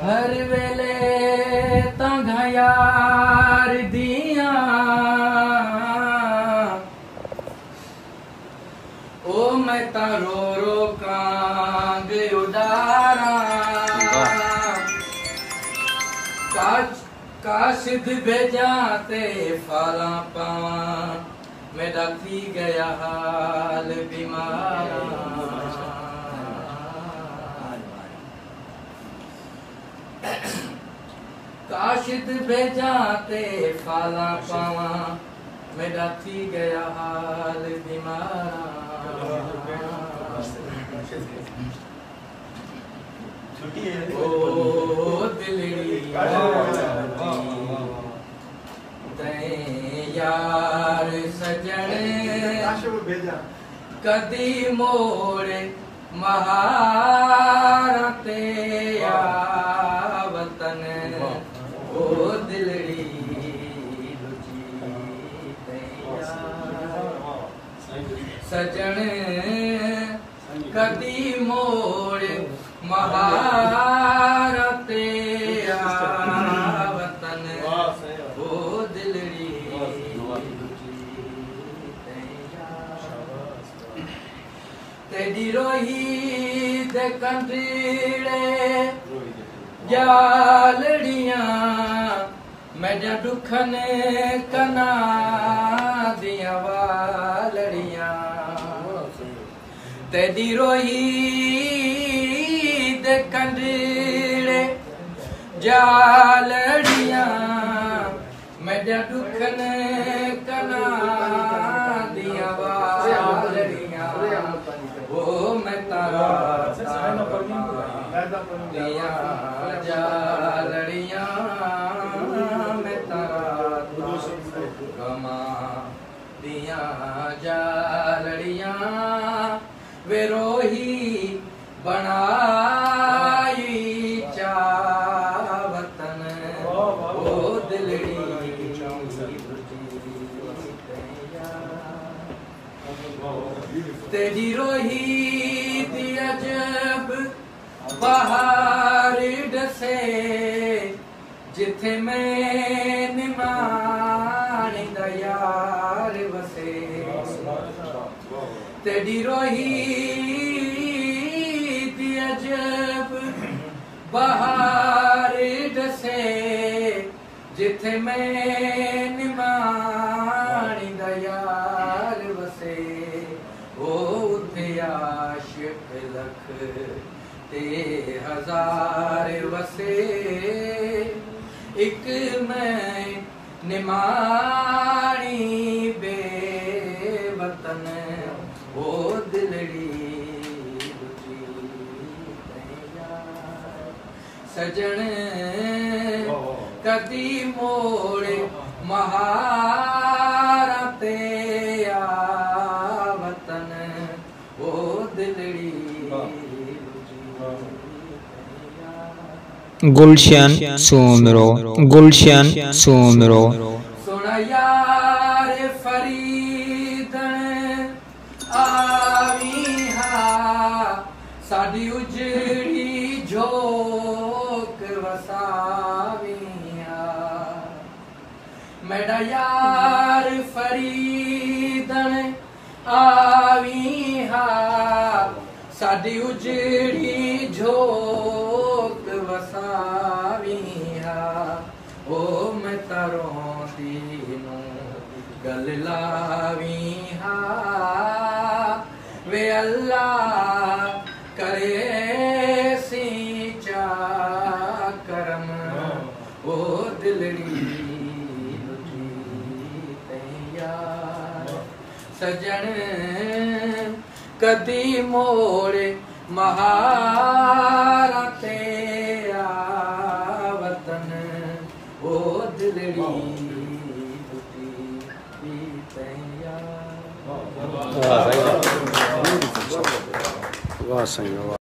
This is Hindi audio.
हर वेले तंगा यार दिया ओ मैं तारो रो कांग उदारा काशिद भेजाते फाला पावा मेरा थी गया हाल बीमारा काशिद भेजाते फाला पावा मेरा थी गया हाल बीमारा ओ दिलड़ी यार सजन कदी मोड़े महारते या वतन ओ दिलड़ी सजन कदी मोड़े महारते या वतन ओ दिलड़ी तेरी रोही दे कंदीड़े जालड़ियां मेरा दुखन कना दिया वालड़ियां तेरी रोही दे कंदीड़े जालड़ियां मेरा दुखन कना दिया वालड़ियां ओ मैं तारा दिया जालड़ियां मैं तारा गमा दिया जालड़ियां वे रोही बनाई चावतन ओ दिलड़ी तेरी रोही दी अजब बहार डसे जिथे मैं निमानी दा यार वसे तेरी रोही दी अजब बहार डसे जिथे मैं निमानी दा यार वसे ओ उथे आशिक लख ते हजार वसे एक मैं निमाणी बेवतन ओ दिलड़ी सजन कदी मोड़े महारते या वतन ओ दिलड़ी गुलशन सोमरो गुलशन सोमरो सुना यार फरीदन आवी हा साडी उजड़ी झोक वसावी हा मेरा यार फरीदन आवी हा साडी उजड़ी झोक वसावी हा ओ मैं तारों दीनू गल लावी हा वे अल्लाह करे सींचा करम ओ दिलड़ी सजन कदी मोड़े महारते या वतन ओ दिलड़ी वाह सही वाह।